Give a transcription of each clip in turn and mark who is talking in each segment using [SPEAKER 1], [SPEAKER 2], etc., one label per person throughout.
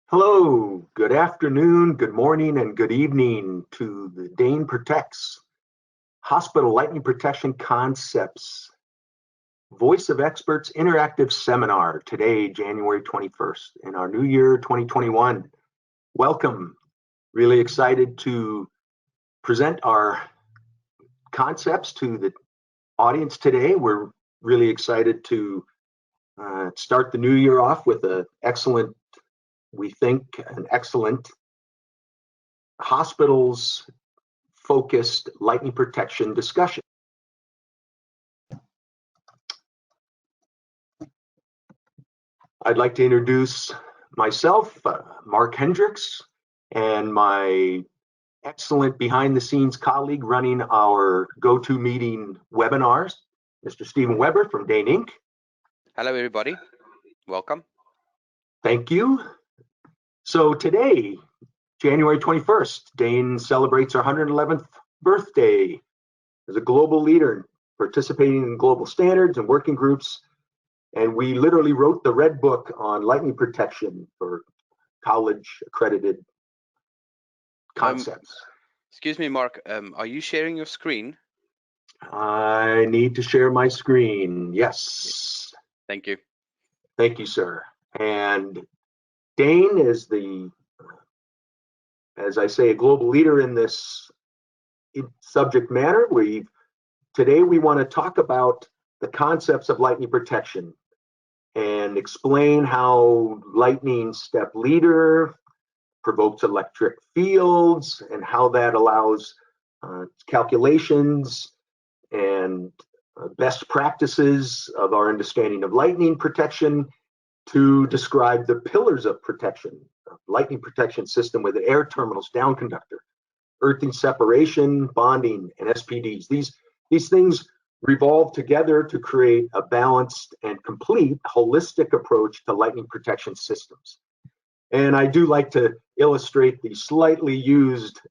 [SPEAKER 1] Hello, good afternoon, good morning, and good evening to the DEHN Protects Hospital Lightning Protection Concepts Voice of Experts Interactive Seminar today, January 21st, in our new year 2021. Welcome. Really excited to present our concepts to the audience today. We're really excited to start the new year off with an excellent hospitals focused lightning protection discussion. I'd like to introduce myself, Mark Hendricks, and my excellent behind the scenes colleague running our GoToMeeting webinars, Mr. Stephen Weber from DEHN Inc.
[SPEAKER 2] Hello, everybody. Welcome.
[SPEAKER 1] Thank you. So today, January 21st, DEHN celebrates our 111th birthday as a global leader participating in global standards and working groups. And we literally wrote the red book on lightning protection for college accredited concepts.
[SPEAKER 2] Excuse me, Mark, are you sharing your screen?
[SPEAKER 1] I need to share my screen. Yes.
[SPEAKER 2] Thank you.
[SPEAKER 1] Thank you, sir. And DEHN is as I say, a global leader in this subject matter. Today we want to talk about the concepts of lightning protection and explain how lightning step leader provokes electric fields and how that allows calculations and best practices of our understanding of lightning protection to describe the pillars of protection, lightning protection system with air terminals, down conductor, earthing separation, bonding, and SPDs. These things revolve together to create a balanced and complete holistic approach to lightning protection systems. And I do like to illustrate the slightly used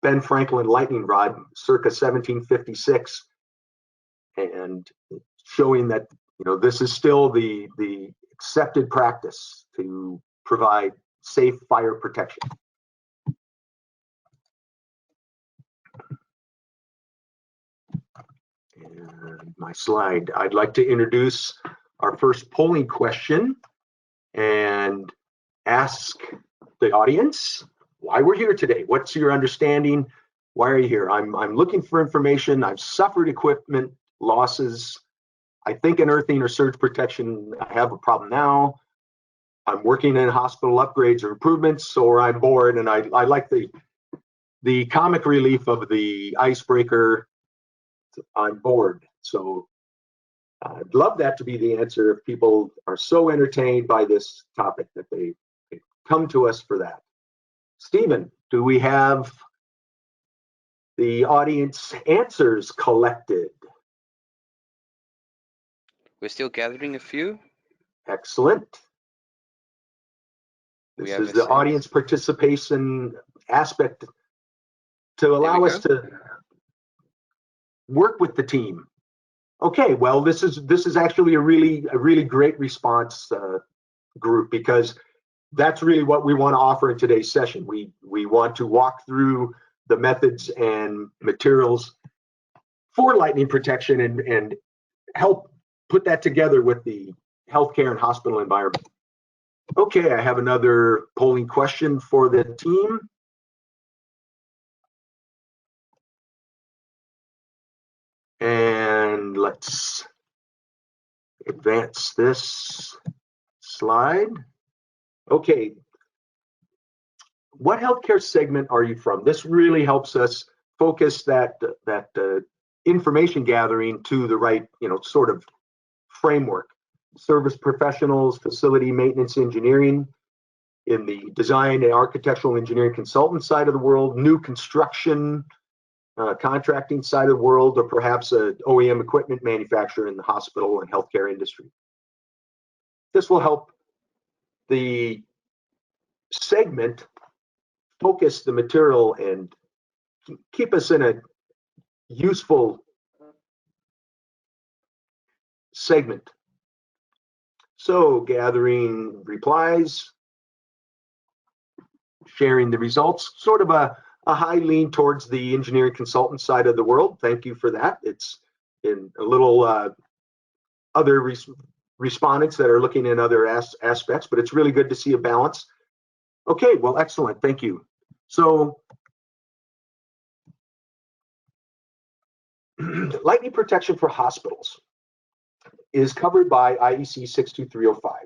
[SPEAKER 1] Ben Franklin lightning rod circa 1756 and showing that this is still the accepted practice to provide safe fire protection. And my slide, I'd like to introduce our first polling question and ask the audience why we're here today. What's your understanding? Why are you here? I'm looking for information. I've suffered equipment losses. I think in earthing or surge protection, I have a problem now. I'm working in hospital upgrades or improvements, or I'm bored, and I like the comic relief of the icebreaker. I'm bored. So I'd love that to be the answer if people are so entertained by this topic that they come to us for that. Stephen, do we have the audience answers collected?
[SPEAKER 2] We're still gathering a few.
[SPEAKER 1] Excellent. This is the audience participation aspect to allow us to work with the team. Okay, well, this is actually a really great response group, because that's really what we want to offer in today's session. We want to walk through the methods and materials for lightning protection and help put that together with the healthcare and hospital environment. Okay, I have another polling question for the team. And let's advance this slide. Okay, what healthcare segment are you from? This really helps us focus that information gathering to the right, sort of framework. Service professionals, facility maintenance engineering, in the design and architectural engineering consultant side of the world, new construction, contracting side of the world, or perhaps an OEM equipment manufacturer in the hospital and healthcare industry. This will help the segment focus the material and keep us in a useful segment. So gathering replies. sharing the results. Sort of a high lean towards the engineering consultant side of the world. Thank you for that. It's in a little other respondents that are looking at other aspects, but it's really good to see a balance. Okay, well, excellent. Thank you. So lightning protection for hospitals is covered by IEC 62305,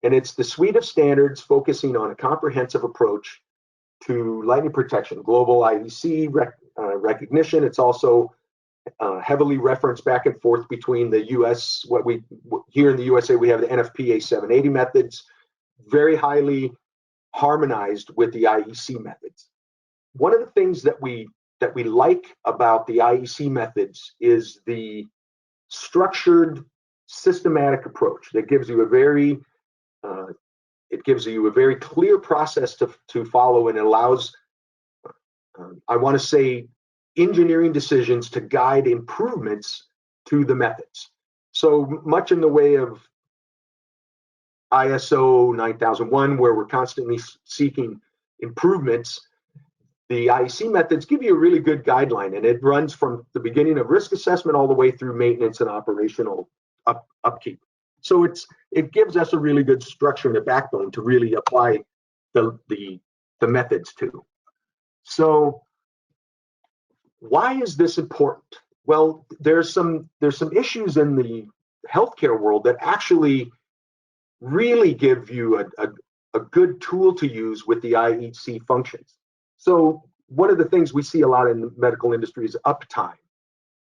[SPEAKER 1] and it's the suite of standards focusing on a comprehensive approach to lightning protection, global IEC recognition. It's also heavily referenced back and forth between the US, here in the USA, we have the NFPA 780 methods, very highly harmonized with the IEC methods. One of the things that we like about the IEC methods is the structured, systematic approach that gives you a very clear process to follow, and allows, I want to say, engineering decisions to guide improvements to the methods. So much in the way of ISO 9001, where we're constantly seeking improvements, the IEC methods give you a really good guideline, and it runs from the beginning of risk assessment all the way through maintenance and operational upkeep. So it gives us a really good structure and a backbone to really apply the methods to. So why is this important? Well, there's some issues in the healthcare world that actually really give you a good tool to use with the IEC functions. So one of the things we see a lot in the medical industry is uptime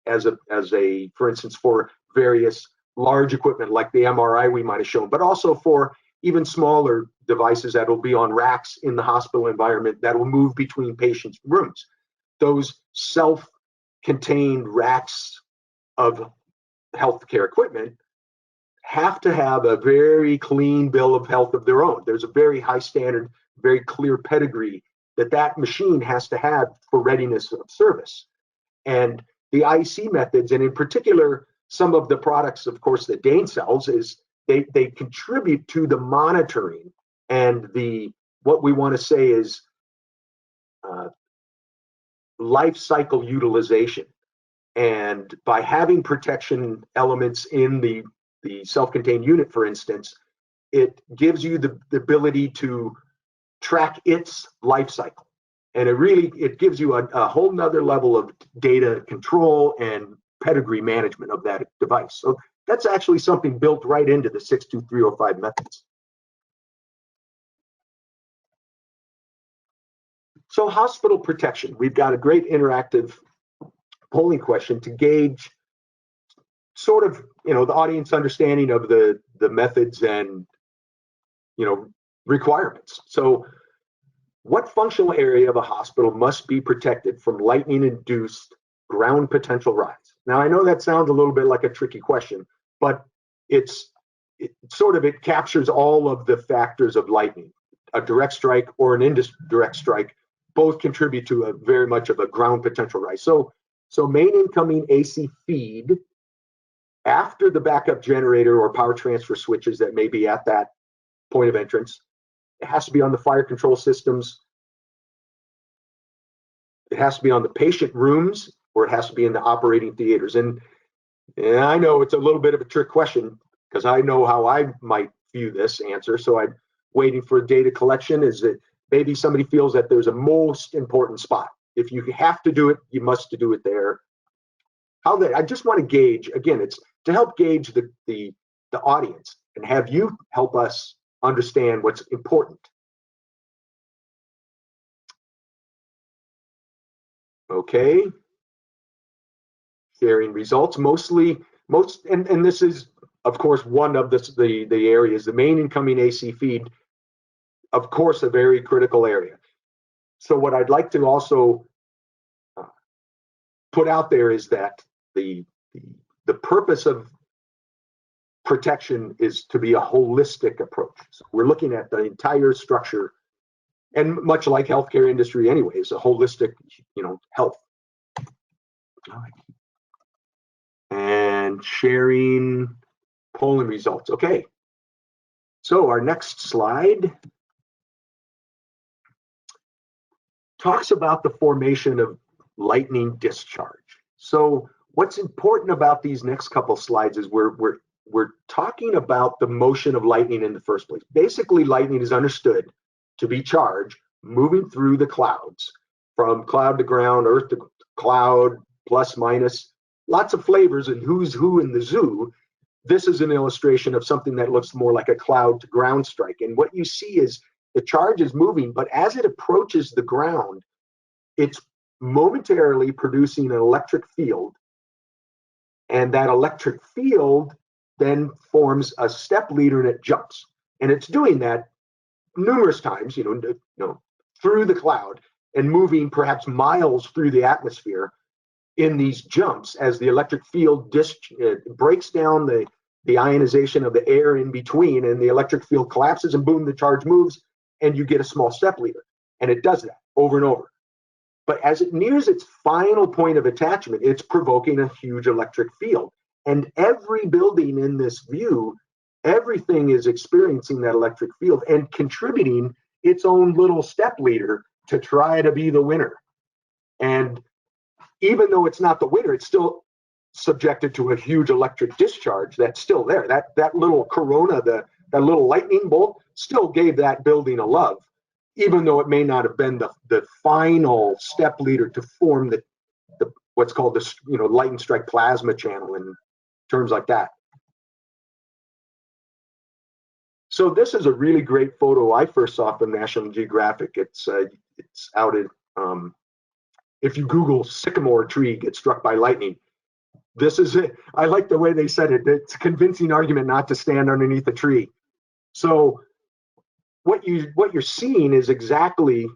[SPEAKER 1] as a for instance, for various large equipment like the MRI we might have shown, but also for even smaller devices that will be on racks in the hospital environment that will move between patients' rooms. Those self-contained racks of healthcare equipment have to have a very clean bill of health of their own. There's a very high standard, very clear pedigree that machine has to have for readiness of service. And the IEC methods, and in particular, some of the products, of course, that DEHN sells, is they contribute to the monitoring and what we want to say is life cycle utilization. And by having protection elements in the self-contained unit, for instance, it gives you the ability to track its life cycle. And it gives you a whole nother level of data control and pedigree management of that device. So that's actually something built right into the 62305 methods. So hospital protection, we've got a great interactive polling question to gauge sort of, the audience understanding of the methods and, requirements. So what functional area of a hospital must be protected from lightning-induced ground potential rise? Now, I know that sounds a little bit like a tricky question, but it captures all of the factors of lightning. A direct strike or an indirect strike both contribute to a very much of a ground potential rise. So main incoming AC feed after the backup generator or power transfer switches that may be at that point of entrance, it has to be on the fire control systems. It has to be on the patient rooms, or it has to be in the operating theaters. And I know it's a little bit of a trick question because I know how I might view this answer. So I'm waiting for data collection. Is that maybe somebody feels that there's a most important spot. If you have to do it, you must do it there. I just want to gauge, again, it's to help gauge the audience and have you help us understand what's important. Okay. Sharing results, and this is, of course, one of the areas, the main incoming AC feed, of course, a very critical area. So what I'd like to also put out there is that the purpose of protection is to be a holistic approach. So we're looking at the entire structure, and much like healthcare industry anyways, a holistic, health. All right. And sharing polling results. Okay. So our next slide talks about the formation of lightning discharge. So what's important about these next couple slides is we're talking about the motion of lightning in the first place. Basically, lightning is understood to be charge moving through the clouds, from cloud to ground, earth to cloud, plus, minus, lots of flavors and who's who in the zoo. This is an illustration of something that looks more like a cloud to ground strike. And what you see is the charge is moving, but as it approaches the ground, it's momentarily producing an electric field. And that electric field then forms a step leader and it jumps. And it's doing that numerous times, through the cloud and moving perhaps miles through the atmosphere in these jumps as the electric field breaks down the ionization of the air in between, and the electric field collapses, and boom, the charge moves, and you get a small step leader. And it does that over and over. But as it nears its final point of attachment, it's provoking a huge electric field. And every building in this view, everything is experiencing that electric field and contributing its own little step leader to try to be the winner. And even though it's not the winner, it's still subjected to a huge electric discharge that's still there. That little corona, that little lightning bolt, still gave that building a love, even though it may not have been the final step leader to form the what's called the lightning strike plasma channel in terms like that. So this is a really great photo I first saw from National Geographic. It's out in if you Google sycamore tree gets struck by lightning, this is it. I like the way they said it. It's a convincing argument not to stand underneath the tree. So what you're seeing is exactly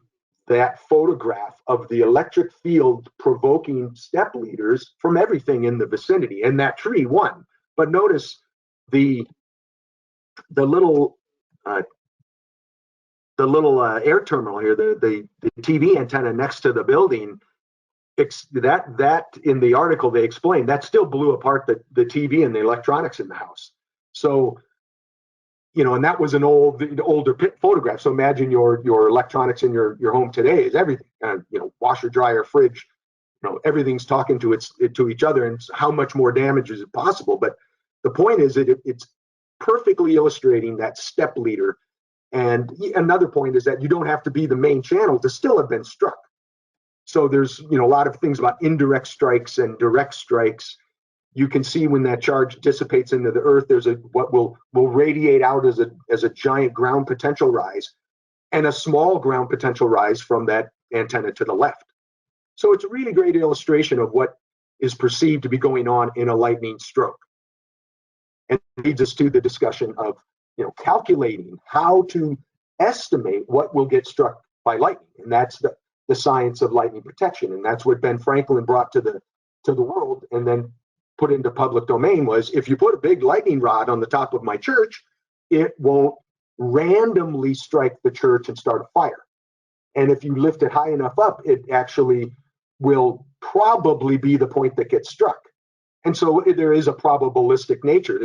[SPEAKER 1] that photograph of the electric field provoking step leaders from everything in the vicinity, and that tree won. But notice the little air terminal here, the TV antenna next to the building. That in the article they explained that still blew apart the TV and the electronics in the house. So, and that was an older photograph. So imagine your electronics in your home today is everything. Washer, dryer, fridge. Everything's talking to each other, and how much more damage is it possible? But the point is that it's perfectly illustrating that step leader. And another point is that you don't have to be the main channel to still have been struck. So there's a lot of things about indirect strikes and direct strikes. You can see when that charge dissipates into the earth, there's what will radiate out as a giant ground potential rise, and a small ground potential rise from that antenna to the left. So it's a really great illustration of what is perceived to be going on in a lightning stroke. And it leads us to the discussion of calculating how to estimate what will get struck by lightning, and that's the science of lightning protection. And that's what Ben Franklin brought to the world and then put into public domain was, if you put a big lightning rod on the top of my church, it won't randomly strike the church and start a fire. And if you lift it high enough up, it actually will probably be the point that gets struck. And so there is a probabilistic nature.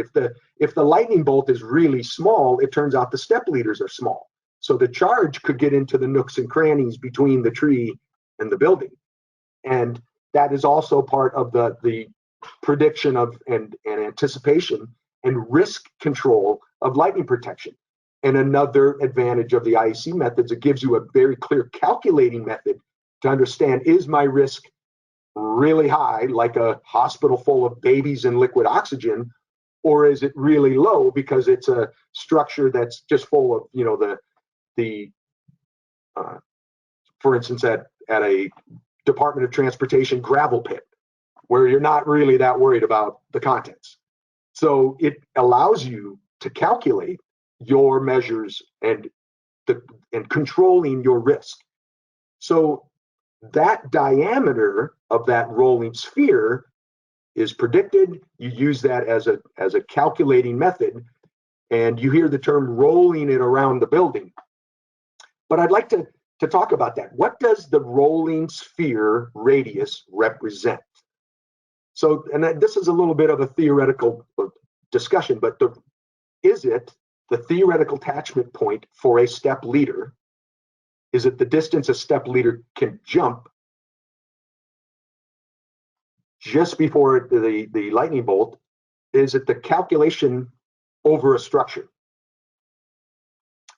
[SPEAKER 1] If the lightning bolt is really small, it turns out the step leaders are small. So the charge could get into the nooks and crannies between the tree and the building. And that is also part of the prediction of and anticipation and risk control of lightning protection. And another advantage of the IEC methods, it gives you a very clear calculating method to understand, is my risk really high, like a hospital full of babies in liquid oxygen, or is it really low because it's a structure that's just full of for instance, at a Department of Transportation gravel pit, where you're not really that worried about the contents. So it allows you to calculate your measures and controlling your risk. So that diameter of that rolling sphere is predicted. You use that as a calculating method, and you hear the term rolling it around the building. But I'd like to talk about that. What does the rolling sphere radius represent? So, and this is a little bit of a theoretical discussion, but is it the theoretical attachment point for a step leader? Is it the distance a step leader can jump just before the lightning bolt? Is it the calculation over a structure?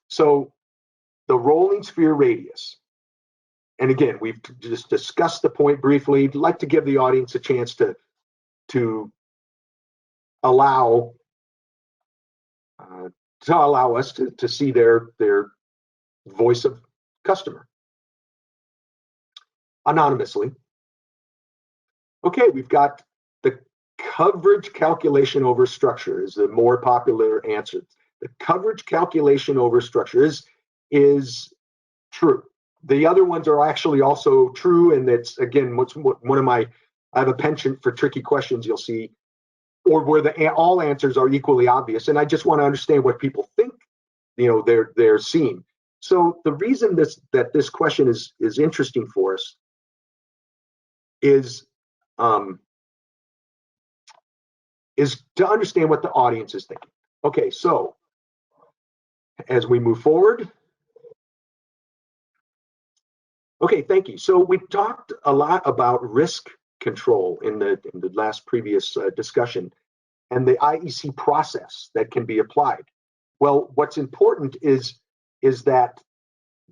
[SPEAKER 1] So the rolling sphere radius, and again, we've just discussed the point briefly. I'd like to give the audience a chance to allow us to see their voice of customer anonymously. Okay, we've got the coverage calculation over structure is the more popular answer. The coverage calculation over structure is true. The other ones are actually also true, and it's again one of my, I have a penchant for tricky questions you'll see, or where all answers are equally obvious, and I just want to understand what people think, they're seeing. So the reason that this question is interesting for us is to understand what the audience is thinking. Okay, so as we move forward. Okay, thank you. So we talked a lot about risk control in the last previous discussion and the IEC process that can be applied. Well, what's important is that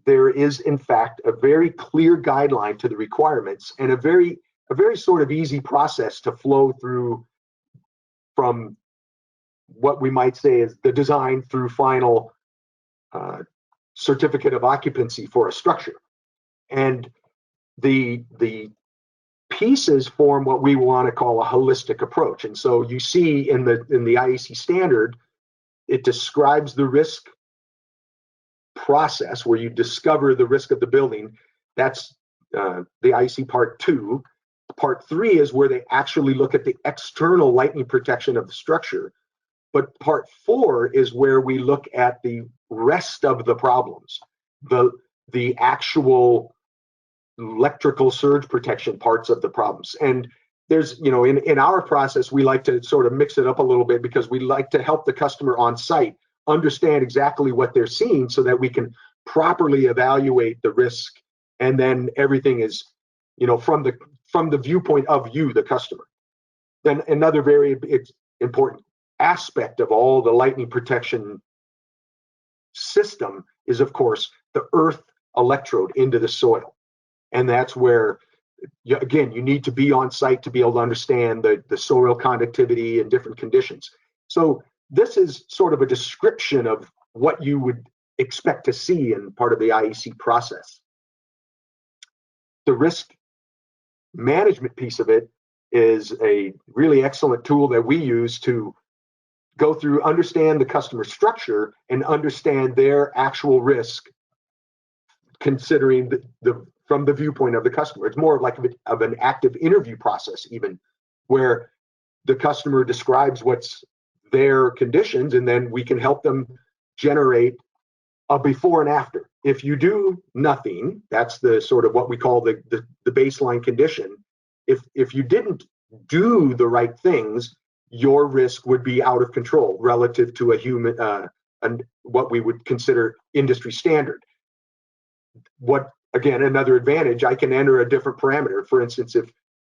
[SPEAKER 1] there is in fact a very clear guideline to the requirements and a very sort of easy process to flow through from what we might say is the design through final certificate of occupancy for a structure. And the pieces form what we want to call a holistic approach. And so you see in the IEC standard, it describes the risk process where you discover the risk of the building. That's the IEC part 2. Part 3 is where they actually look at the external lightning protection of the structure. But part 4 is where we look at the rest of the problems, the actual electrical surge protection parts of the problems. And there's, in our process, we like to sort of mix it up a little bit because we like to help the customer on site understand exactly what they're seeing so that we can properly evaluate the risk. And then everything is, from the viewpoint of you, the customer. Then another very important aspect of all the lightning protection system is, of course, the earth electrode into the soil. And that's where, again, you need to be on site to be able to understand the soil conductivity and different conditions. So this is sort of a description of what you would expect to see in part of the IEC process. The risk management piece of it is a really excellent tool that we use to go through, understand the customer structure and understand their actual risk, considering from the viewpoint of the customer. It's more like of an active interview process, even where the customer describes what's their conditions, and then we can help them generate a before and after. If you do nothing, that's the sort of what we call the baseline condition. If you didn't do the right things, your risk would be out of control relative to a human, and what we would consider industry standard. Again, another advantage, I can enter a different parameter. For instance,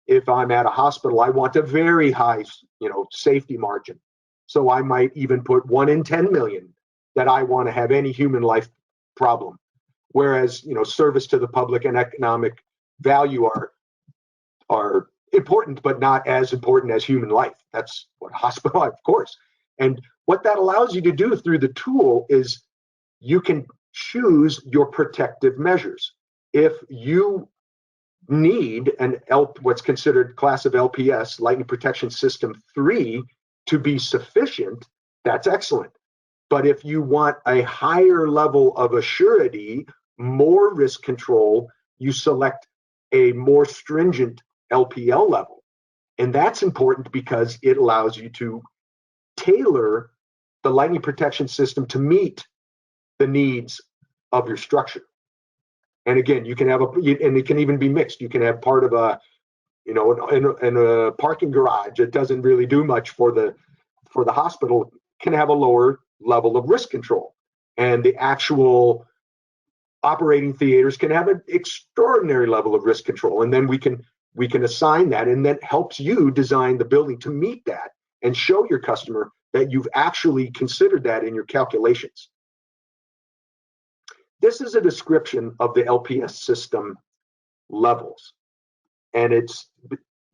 [SPEAKER 1] if I'm at a hospital, I want a very high, safety margin. So I might even put 1 in 10 million that I want to have any human life problem. Whereas, service to the public and economic value are important, but not as important as human life. That's what hospital, of course. And what that allows you to do through the tool is you can choose your protective measures. If you need what's considered class of LPS, Lightning Protection System 3, to be sufficient, that's excellent. But if you want a higher level of assurity, more risk control, you select a more stringent LPL level. And that's important because it allows you to tailor the lightning protection system to meet the needs of your structure. And again, you can have and it can even be mixed. You can have part of a, in a parking garage that doesn't really do much for the hospital, can have a lower level of risk control. And the actual operating theaters can have an extraordinary level of risk control, and then we can assign that, and that helps you design the building to meet that and show your customer that you've actually considered that in your calculations. This is a description of the LPS system levels, and it's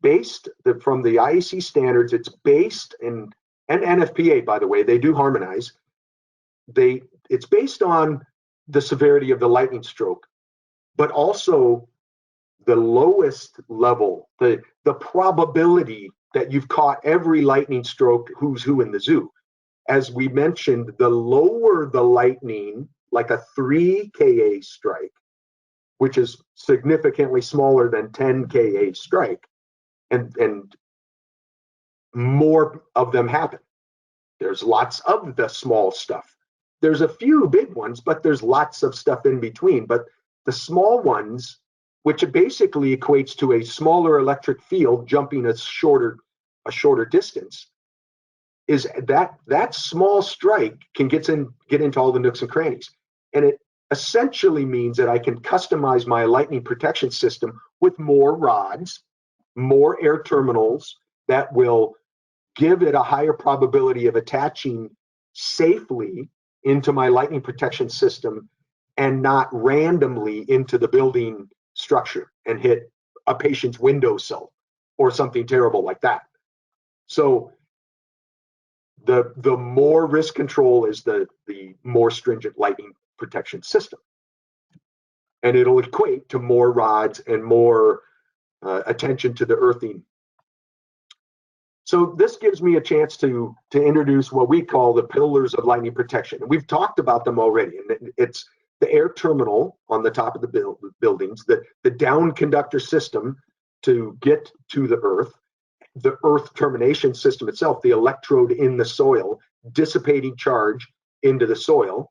[SPEAKER 1] based from the IEC standards. It's based in, and NFPA, by the way, they do harmonize. It's based on the severity of the lightning stroke, but also the lowest level, the probability that you've caught every lightning stroke who's who in the zoo. As we mentioned, the lower the lightning, like a 3 Ka strike, which is significantly smaller than 10 Ka strike, and more of them happen. There's lots of the small stuff. There's a few big ones, but there's lots of stuff in between. But the small ones, which basically equates to a smaller electric field jumping a shorter distance, is that small strike can get into all the nooks and crannies. And it essentially means that I can customize my lightning protection system with more rods, more air terminals that will give it a higher probability of attaching safely into my lightning protection system and not randomly into the building structure and hit a patient's windowsill or something terrible like that. So the more risk control is the more stringent lightning protection system. And it'll equate to more rods and more attention to the earthing. So this gives me a chance to introduce what we call the pillars of lightning protection. And we've talked about them already. And it's the air terminal on the top of the buildings, the down conductor system to get to the earth termination system itself, the electrode in the soil, dissipating charge into the soil,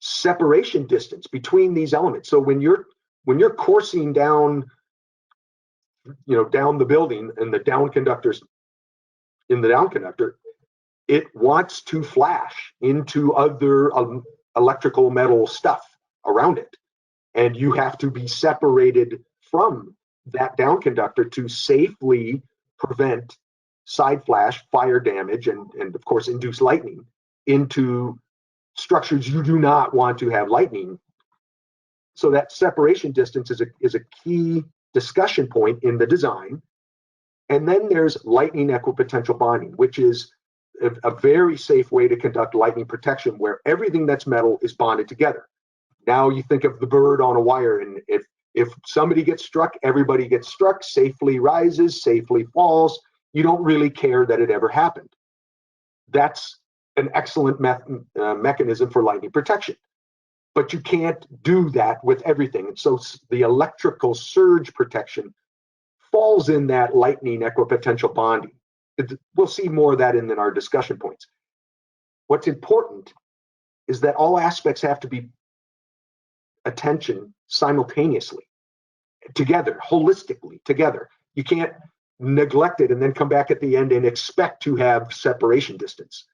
[SPEAKER 1] separation distance between these elements. So when you're coursing down, down the building and the down conductors in the down conductor, it wants to flash into other electrical metal stuff around it. And you have to be separated from that down conductor to safely prevent side flash, fire damage, and of course induce lightning into structures you do not want to have lightning. So that separation distance is a key discussion point in the design. And then there's lightning equipotential bonding, which is a very safe way to conduct lightning protection where everything that's metal is bonded together. Now you think of the bird on a wire, and if somebody gets struck, everybody gets struck, safely rises, safely falls. You don't really care that it ever happened. That's an excellent mechanism for lightning protection. But you can't do that with everything. And so the electrical surge protection falls in that lightning equipotential bonding. We'll see more of that in our discussion points. What's important is that all aspects have to be attention simultaneously, together, holistically, together. You can't neglect it and then come back at the end and expect to have separation distance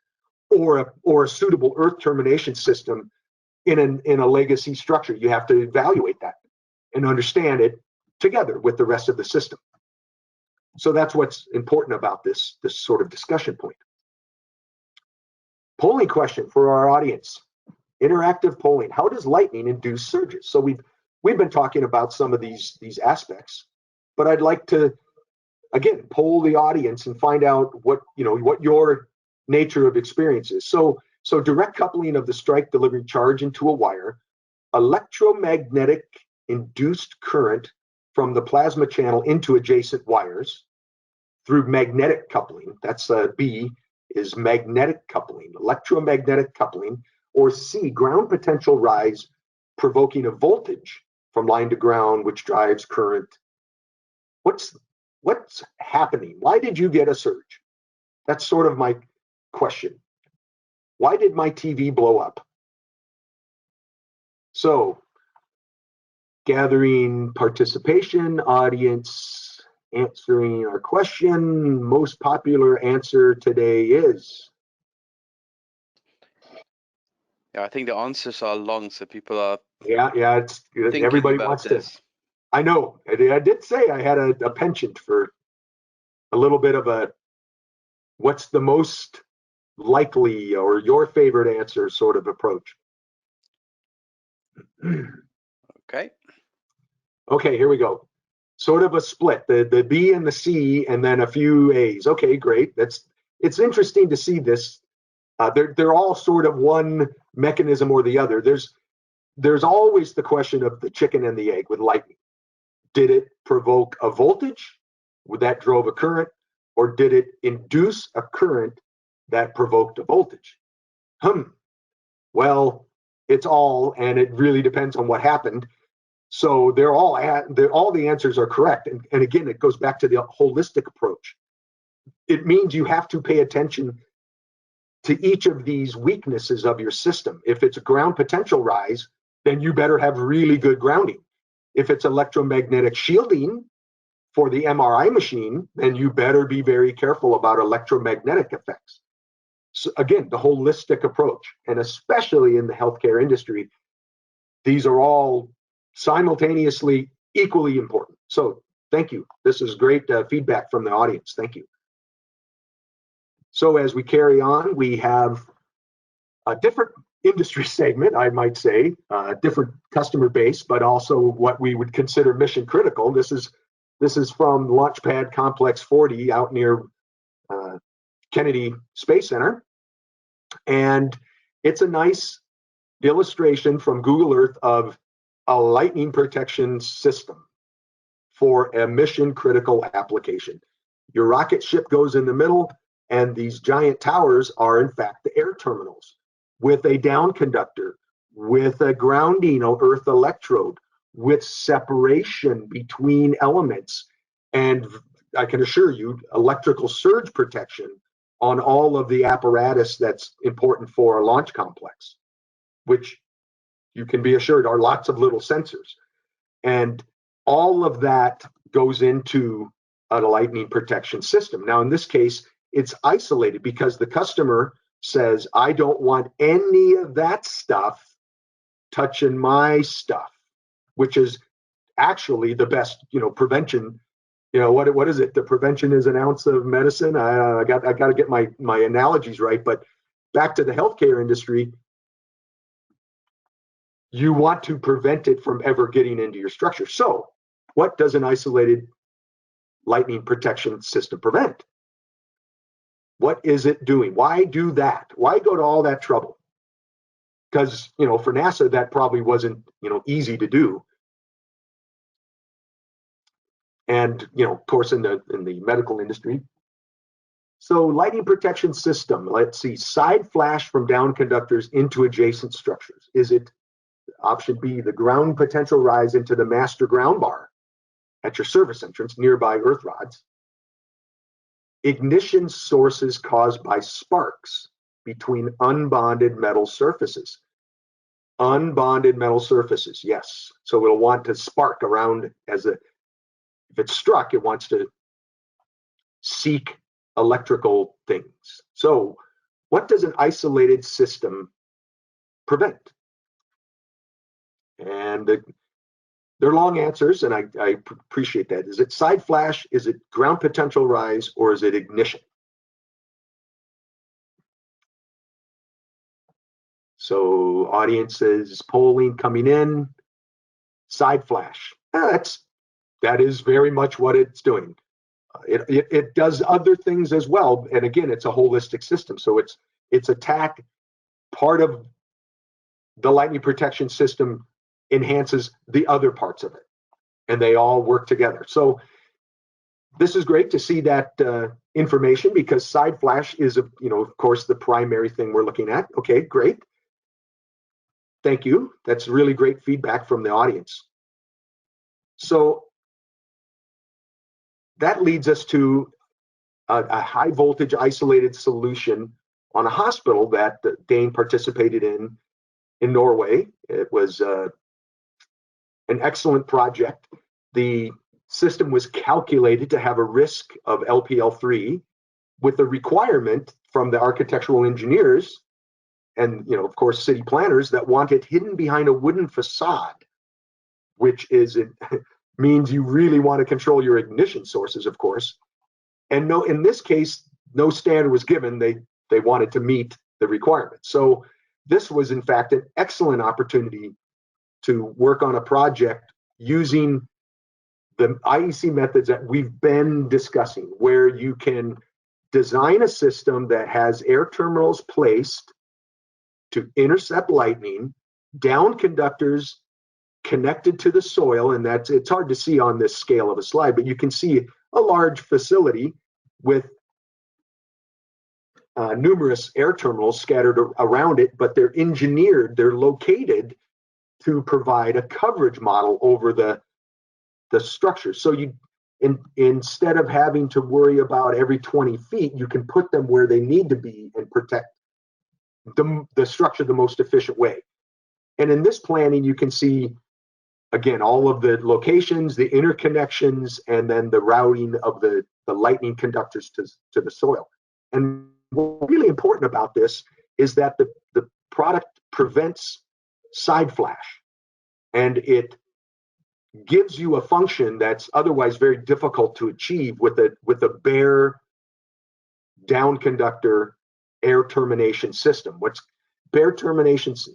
[SPEAKER 1] or a suitable earth termination system in a legacy structure. You have to evaluate that and understand it together with the rest of the system. So that's what's important about this sort of discussion point. Polling question for our audience. Interactive polling. How does lightning induce surges? So we've been talking about some of these aspects, but I'd like to again poll the audience and find out what your nature of experience is. So direct coupling of the strike delivering charge into a wire, electromagnetic induced current from the plasma channel into adjacent wires through magnetic coupling. That's B is magnetic coupling, electromagnetic coupling, or C, ground potential rise provoking a voltage from line to ground, which drives current. What's happening? Why did you get a surge? That's sort of my question. Why did my TV blow up? So, gathering participation, audience answering our question. Most popular answer today is?
[SPEAKER 2] Yeah, I think the answers are long, so people are
[SPEAKER 1] Yeah, it's
[SPEAKER 2] Thinking
[SPEAKER 1] everybody
[SPEAKER 2] about
[SPEAKER 1] wants
[SPEAKER 2] this.
[SPEAKER 1] to. I know. I did say I had a penchant for a little bit of a what's the most likely or your favorite answer sort of approach.
[SPEAKER 2] Okay.
[SPEAKER 1] Okay, here we go. Sort of a split, the B and the C, and then a few A's. Okay, great. It's interesting to see this. They're all sort of one mechanism or the other. There's always the question of the chicken and the egg with lightning. Did it provoke a voltage that drove a current, or did it induce a current that provoked a voltage? Well, it's all, and it really depends on what happened. So all the answers are correct. And again, it goes back to the holistic approach. It means you have to pay attention to each of these weaknesses of your system. If it's a ground potential rise, then you better have really good grounding. If it's electromagnetic shielding for the MRI machine, then you better be very careful about electromagnetic effects. So again, the holistic approach, and especially in the healthcare industry, these are all simultaneously equally important. So thank you. This is great feedback from the audience. Thank you. So as we carry on, we have a different industry segment, I might say, different customer base, but also what we would consider mission critical. This is from Launchpad Complex 40 out near Kennedy Space Center. And it's a nice illustration from Google Earth of a lightning protection system for a mission critical application. Your rocket ship goes in the middle, and these giant towers are in fact the air terminals with a down conductor, with a grounding earth electrode, with separation between elements, and I can assure you electrical surge protection on all of the apparatus that's important for a launch complex, which you can be assured are lots of little sensors. And all of that goes into a lightning protection system. Now, in this case, it's isolated because the customer says, I don't want any of that stuff touching my stuff, which is actually the best, prevention. What is it? The prevention is an ounce of medicine. I got to get my analogies right, but back to the healthcare industry, you want to prevent it from ever getting into your structure. So what does an isolated lightning protection system prevent? What is it doing? Why do that? Why go to all that trouble? Because, for NASA, that probably wasn't, easy to do. And, of course, in the medical industry. So lightning protection system, let's see, side flash from down conductors into adjacent structures. Is it option B, the ground potential rise into the master ground bar at your service entrance nearby earth rods? Ignition sources caused by sparks between unbonded metal surfaces. Unbonded metal surfaces, yes. So it'll want to spark around if it's struck, it wants to seek electrical things. So what does an isolated system prevent? And they're long answers, and I appreciate that. Is it side flash? Is it ground potential rise? Or is it ignition? So audiences polling coming in. Side flash. That is very much what it's doing. It does other things as well, and again, it's a holistic system. So it's attack. Part of the lightning protection system enhances the other parts of it, and they all work together. So this is great to see that information, because side flash is, of course, the primary thing we're looking at. Okay, great. Thank you. That's really great feedback from the audience. So that leads us to a high voltage isolated solution on a hospital that DEHN participated in Norway. It was an excellent project. The system was calculated to have a risk of LPL3 with a requirement from the architectural engineers and of course, city planners that want it hidden behind a wooden facade, which means you really want to control your ignition sources, of course. And no, in this case, no standard was given. They wanted to meet the requirements. So this was, in fact, an excellent opportunity to work on a project using the IEC methods that we've been discussing, where you can design a system that has air terminals placed to intercept lightning, down conductors connected to the soil, and it's hard to see on this scale of a slide, but you can see a large facility with numerous air terminals scattered around it, but they're located to provide a coverage model over the structure. So instead of having to worry about every 20 feet, you can put them where they need to be and protect the structure the most efficient way. And in this planning, you can see, again, all of the locations, the interconnections, and then the routing of the lightning conductors to the soil. And what's really important about this is that the product prevents side flash, and it gives you a function that's otherwise very difficult to achieve with a bare down conductor air termination system. What's bare terminations,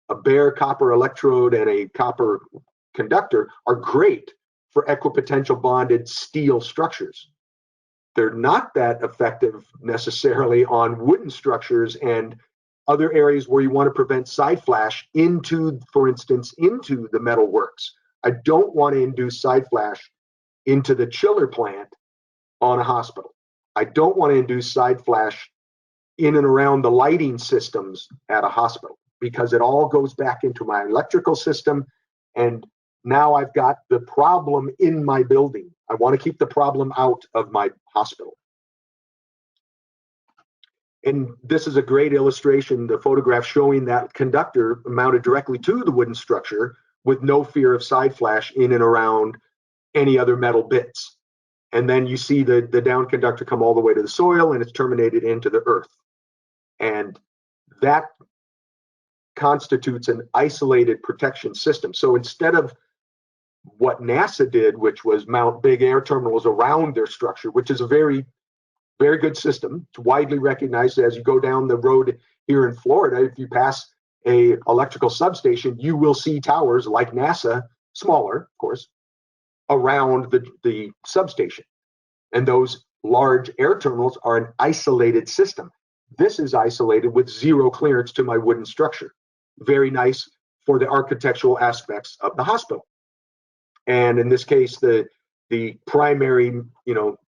[SPEAKER 1] a bare copper electrode and a copper conductor are great for equipotential bonded steel structures. They're not that effective necessarily on wooden structures and other areas where you want to prevent side flash for instance, into the metal works. I don't want to induce side flash into the chiller plant on a hospital. I don't want to induce side flash in and around the lighting systems at a hospital, because it all goes back into my electrical system, and now I've got the problem in my building. I want to keep the problem out of my hospital. And this is a great illustration, the photograph showing that conductor mounted directly to the wooden structure with no fear of side flash in and around any other metal bits. And then you see the down conductor come all the way to the soil, and it's terminated into the earth. And that constitutes an isolated protection system. So instead of what NASA did, which was mount big air terminals around their structure, which is a very, very good system. It's widely recognized. As you go down the road here in Florida, if you pass a electrical substation, you will see towers like NASA, smaller, of course, around the substation. And those large air terminals are an isolated system. This is isolated with zero clearance to my wooden structure. Very nice for the architectural aspects of the hospital. And in this case, the primary,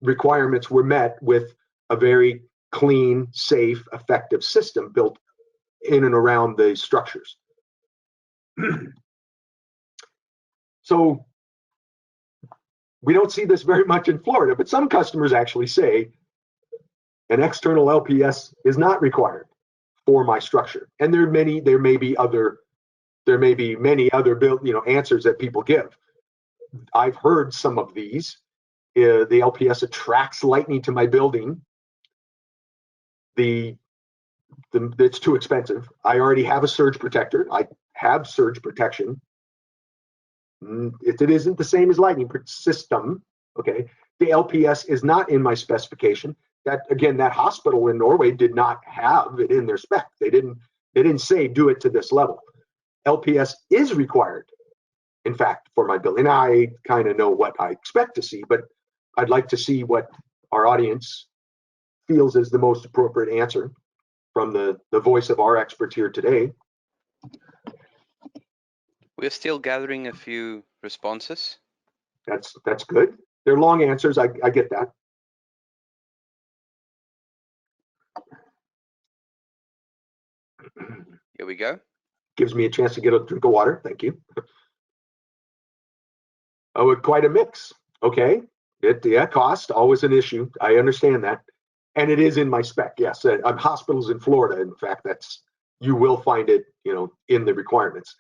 [SPEAKER 1] requirements were met with a very clean, safe, effective system built in and around the structures. So we don't see this very much in Florida, but some customers actually say an external LPS is not required for my structure. And there may be many other answers that people give. I've heard some of these. The LPS attracts lightning to my building. It's too expensive. I already have a surge protector. I have surge protection. It isn't the same as lightning system. Okay, the LPS is not in my specification. That hospital in Norway did not have it in their spec. They didn't say do it to this level. LPS is required, in fact, for my building. I kind of know what I expect to see, but I'd like to see what our audience feels is the most appropriate answer from the voice of our experts here today.
[SPEAKER 2] We're still gathering a few responses.
[SPEAKER 1] That's good. They're long answers. I get that.
[SPEAKER 2] Here we go.
[SPEAKER 1] Gives me a chance to get a drink of water. Thank you. Oh, quite a mix. Okay. Cost, always an issue. I understand that. And it is in my spec. Yes. Hospitals in Florida, in fact, you will find it, in the requirements.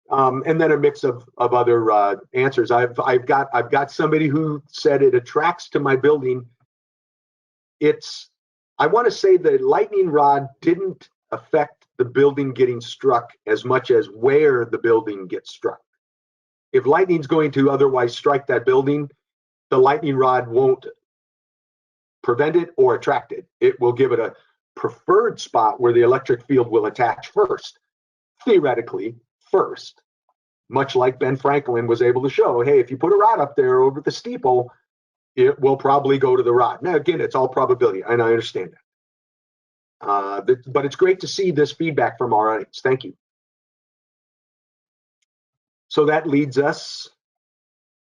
[SPEAKER 1] And then a mix of other answers. I've got somebody who said it attracts to my building. I want to say the lightning rod didn't affect the building getting struck as much as where the building gets struck. If lightning's going to otherwise strike that building, the lightning rod won't prevent it or attract it. It will give it a preferred spot where the electric field will attach first, theoretically first, much like Ben Franklin was able to show. Hey, if you put a rod up there over the steeple, it will probably go to the rod. Now, again, it's all probability, and I understand that. But it's great to see this feedback from our audience. Thank you. So that leads us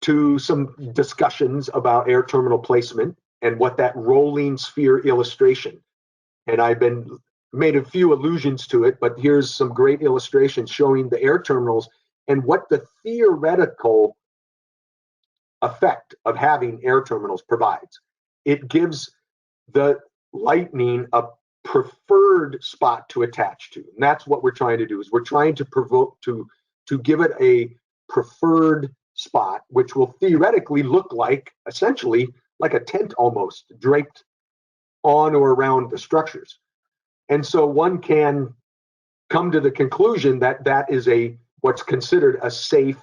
[SPEAKER 1] to some discussions about air terminal placement and what that rolling sphere illustration. And I've made a few allusions to it, but here's some great illustrations showing the air terminals and what the theoretical effect of having air terminals provides. It gives the lightning a preferred spot to attach to. And that's what we're trying to do, is we're trying to provoke to give it a preferred spot, which will theoretically look like, essentially, like a tent almost, draped on or around the structures. And so one can come to the conclusion that that is what's considered a safe,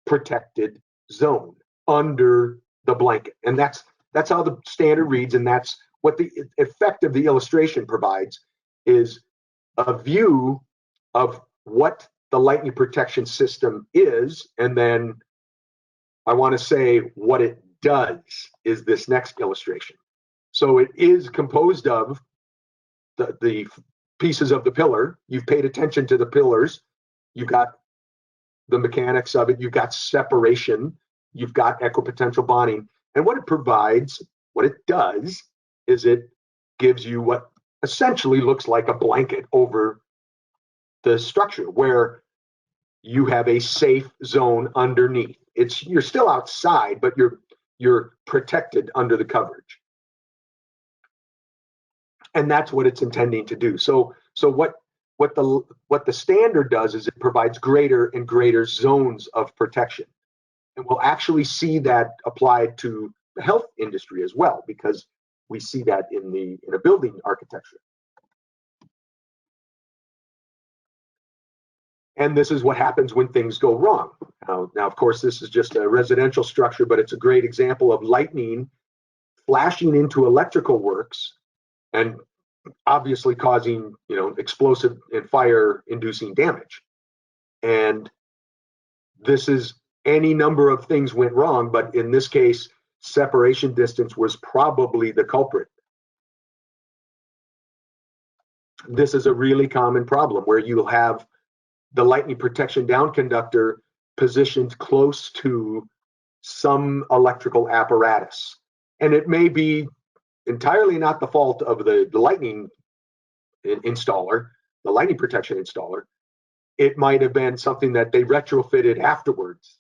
[SPEAKER 1] protected zone under the blanket. And that's how the standard reads, and that's what the effect of the illustration provides, is a view of what the lightning protection system is, and then I want to say what it does is this next illustration. So it is composed of the pieces of the pillar. You've paid attention to the pillars. You've got the mechanics of it. You've got separation. You've got equipotential bonding. And what it provides, what it does, is it gives you what essentially looks like a blanket over the structure, where you have a safe zone underneath. You're still outside, but you're protected under the coverage. And that's what it's intending to do. So what the standard does is it provides greater and greater zones of protection. And we'll actually see that applied to the health industry as well, because we see that in a building architecture. And this is what happens when things go wrong. Now, of course, this is just a residential structure, but it's a great example of lightning flashing into electrical works and obviously causing, explosive and fire-inducing damage. And this is any number of things went wrong, but in this case, separation distance was probably the culprit. This is a really common problem where you'll have the lightning protection down conductor positioned close to some electrical apparatus. And it may be entirely not the fault of the lightning installer, the lightning protection installer. It might have been something that they retrofitted afterwards,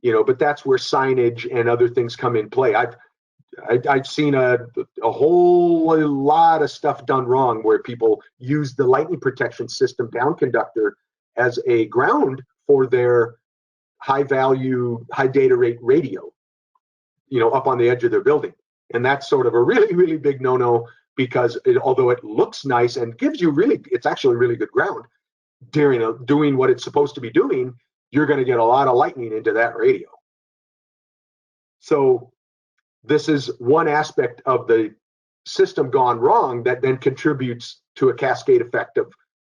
[SPEAKER 1] but that's where signage and other things come in play. I've seen a whole lot of stuff done wrong where people use the lightning protection system down conductor as a ground for their high value, high data rate radio, up on the edge of their building. And that's sort of a really, really big no-no, because although it looks nice and gives you it's actually really good ground during doing what it's supposed to be doing, you're going to get a lot of lightning into that radio. So this is one aspect of the system gone wrong that then contributes to a cascade effect of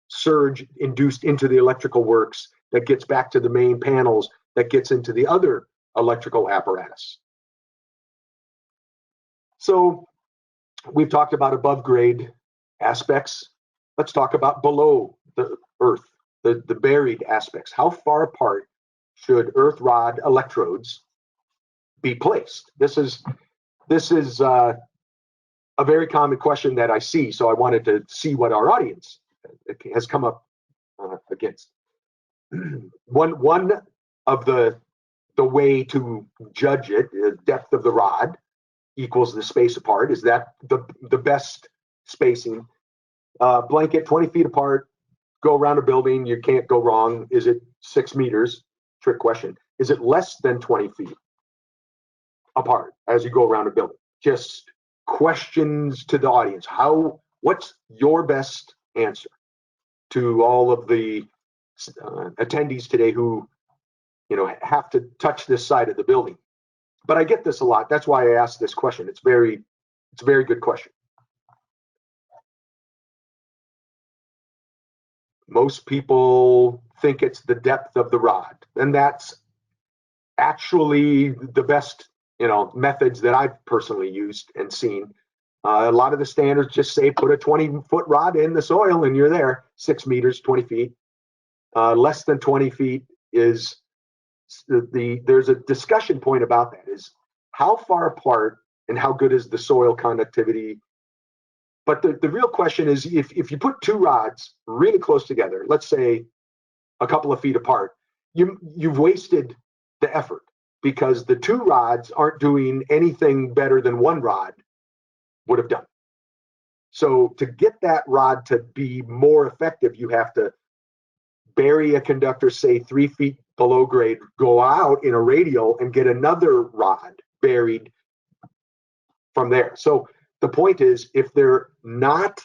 [SPEAKER 1] surge induced into the electrical works that gets back to the main panels, that gets into the other electrical apparatus. So we've talked about above grade aspects. Let's talk about below the earth, the buried aspects. How far apart should earth rod electrodes be placed? This is a very common question that I see. So I wanted to see what our audience has come up against. One of the way to judge it, the depth of the rod equals the space apart. Is that the best spacing? Blanket 20 feet apart, go around a building, you can't go wrong. Is it 6 meters? Trick question. Is it less than 20 feet apart as you go around a building? Just questions to the audience. What's your best answer to all of the attendees today who, have to touch this side of the building? But I get this a lot. That's why I asked this question. It's a very good question. Most people think it's the depth of the rod, and that's actually the best, methods that I've personally used and seen. A lot of the standards just say put a 20-foot rod in the soil and you're there. 6 meters, 20 feet. Less than 20 feet is there's a discussion point about that, is how far apart and how good is the soil conductivity. But the real question is, if you put 2 rods really close together, let's say a couple of feet apart, you've wasted the effort, because the 2 rods aren't doing anything better than 1 rod would have done. So to get that rod to be more effective, you have to bury a conductor, say 3 feet below grade, go out in a radial and get another rod buried from there. So the point is, if they're not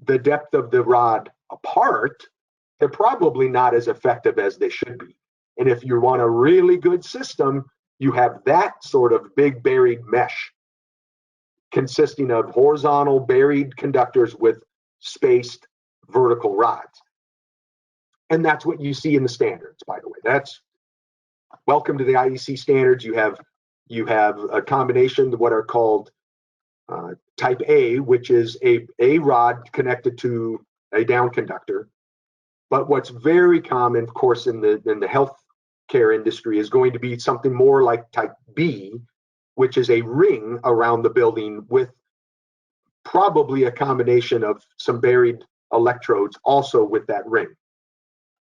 [SPEAKER 1] the depth of the rod apart, they're probably not as effective as they should be. And if you want a really good system, you have that sort of big buried mesh consisting of horizontal buried conductors with spaced vertical rods. And that's what you see in the standards, by the way. That's welcome to the IEC standards. You have a combination of what are called type A, which is a rod connected to a down conductor. But what's very common, of course, in the healthcare industry is going to be something more like type B, which is a ring around the building with probably a combination of some buried electrodes also with that ring.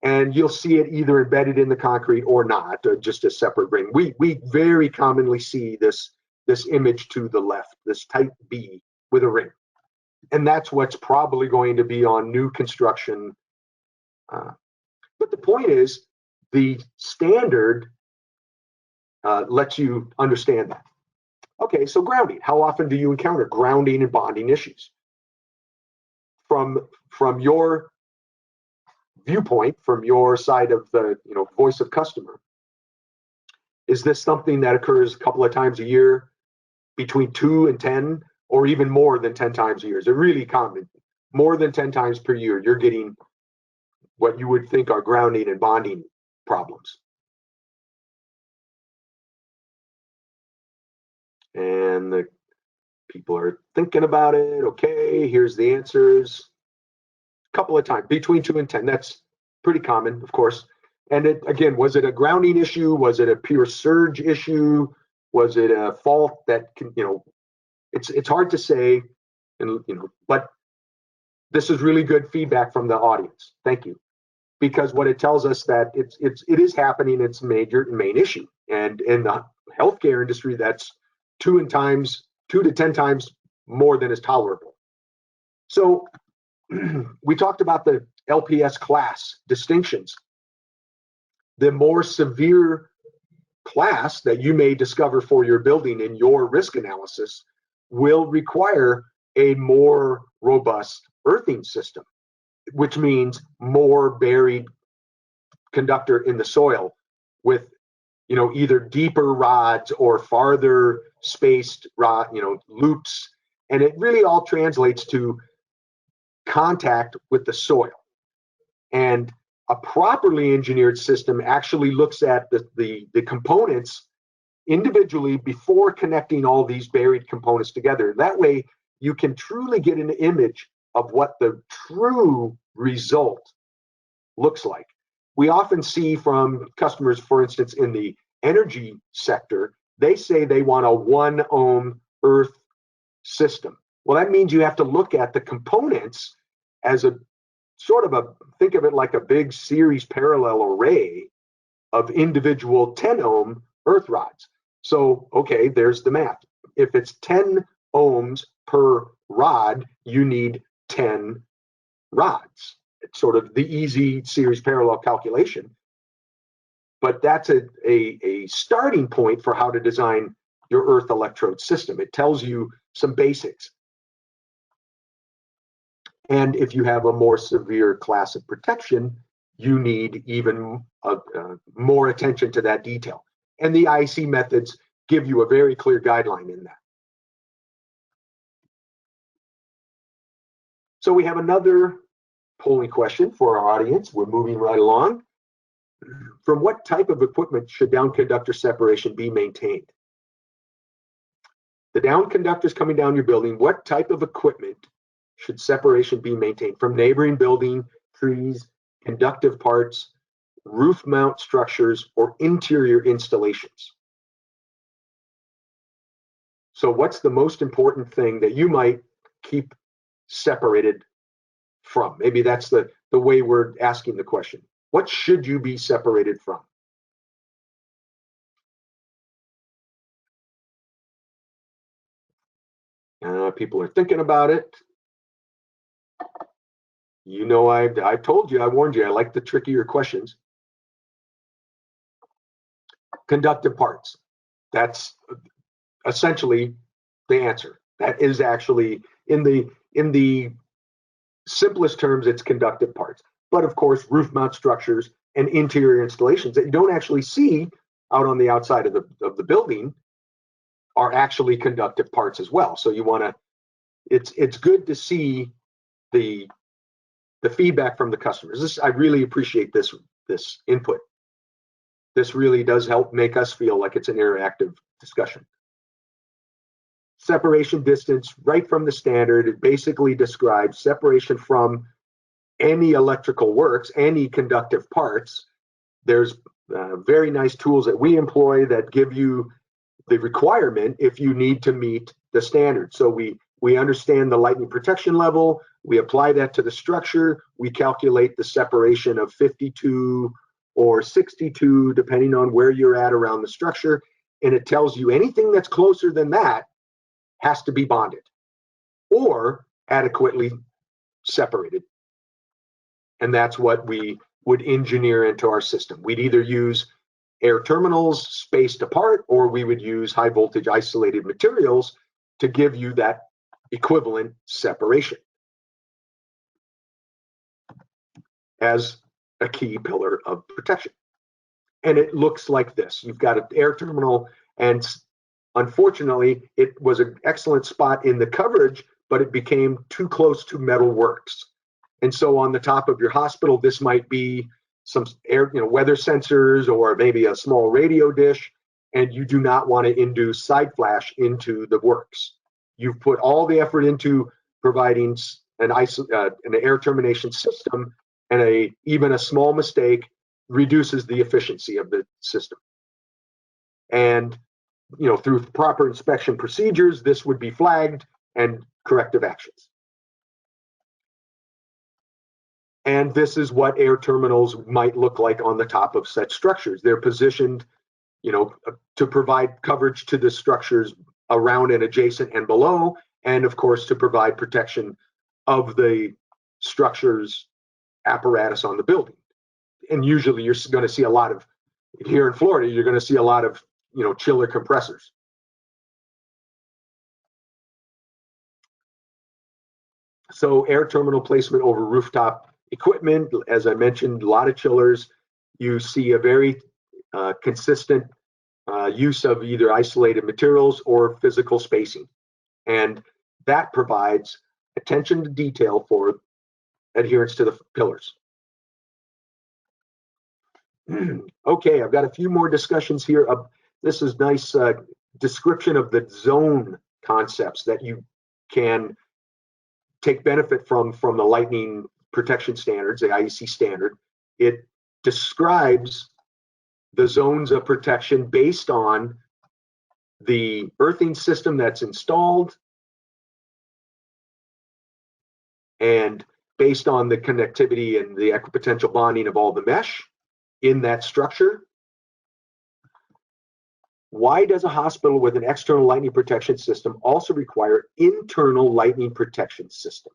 [SPEAKER 1] And you'll see it either embedded in the concrete or not, or just a separate ring. We very commonly see this image to the left, this type B with a ring. And that's what's probably going to be on new construction. But the point is, the standard lets you understand that. Okay, so grounding. How often do you encounter grounding and bonding issues? From your viewpoint, from your side of the voice of customer, is this something that occurs a couple of times a year, between 2 and 10, or even more than 10 times a year? Is it really common? More than 10 times per year, you're getting what you would think are grounding and bonding problems. And the people are thinking about it. Okay, here's the answers. A couple of times, between 2 and 10. That's pretty common, of course. And again, was it a grounding issue? Was it a pure surge issue? Was it a fault that can, it's hard to say, and but this is really good feedback from the audience. Thank you, because what it tells us that it is happening. It's a main issue, and in the healthcare industry, that's 2 to 10 times more than is tolerable. So we talked about the LPS class distinctions. The more severe class that you may discover for your building in your risk analysis will require a more robust earthing system, which means more buried conductor in the soil with either deeper rods or farther spaced rod, loops. And it really all translates to contact with the soil. And a properly engineered system actually looks at the components individually before connecting all these buried components together. That way you can truly get an image of what the true result looks like. We often see from customers, for instance, in the energy sector, they say they want a 1 ohm earth system. Well, that means you have to look at the components as a sort of think of it like a big series parallel array of individual 10 ohm earth rods. So, okay, there's the math. If it's 10 ohms per rod, you need 10 rods. It's sort of the easy series parallel calculation. But that's a starting point for how to design your earth electrode system. It tells you some basics. And if you have a more severe class of protection, you need even more attention to that detail. And the IEC methods give you a very clear guideline in that. So we have another polling question for our audience. We're moving right along. From what type of equipment should down conductor separation be maintained? The down conductors coming down your building, what type of equipment should separation be maintained? From neighboring building, trees, conductive parts, roof mount structures, or interior installations? So what's the most important thing that you might keep separated from? Maybe that's the way we're asking the question. What should you be separated from? People are thinking about it. You know, I told you, I warned you, I like the trickier questions. Conductive parts. That's essentially the answer. That is actually, in the simplest terms, it's conductive parts. But of course, roof mount structures and interior installations that you don't actually see out on the outside of the building are actually conductive parts as well. So you want to, it's good to see the feedback from the customers. I really appreciate this input. This really does help make us feel like it's an interactive discussion. Separation distance, right from the standard, it basically describes separation from any electrical works, any conductive parts. There's very nice tools that we employ that give you the requirement if you need to meet the standard. So we understand the lightning protection level, we apply that to the structure, we calculate the separation of 52 or 62, depending on where you're at around the structure, and it tells you anything that's closer than that has to be bonded or adequately separated. And that's what we would engineer into our system. We'd either use air terminals spaced apart, or we would use high voltage isolated materials to give you that equivalent separation as a key pillar of protection. And it looks like this. You've got an air terminal, and unfortunately, it was an excellent spot in the coverage, but it became too close to metal works. And so on the top of your hospital, this might be some air, weather sensors, or maybe a small radio dish, and you do not want to induce side flash into the works. You've put all the effort into providing an air termination system, and even a small mistake reduces the efficiency of the system. And through proper inspection procedures, this would be flagged and corrective actions. And this is what air terminals might look like on the top of such structures. They're positioned, to provide coverage to the structures around and adjacent and below, and of course to provide protection of the structure's apparatus on the building. And usually you're going to see a lot of, here in Florida, you're going to see a lot of, chiller compressors. So air terminal placement over rooftop equipment, as I mentioned, a lot of chillers. You see a very consistent use of either isolated materials or physical spacing. And that provides attention to detail for adherence to the pillars. Okay, I've got a few more discussions here. This is nice description of the zone concepts that you can take benefit from the lightning protection standards, the IEC standard. It describes the zones of protection based on the earthing system that's installed and based on the connectivity and the equipotential bonding of all the mesh in that structure. Why does a hospital with an external lightning protection system also require internal lightning protection system?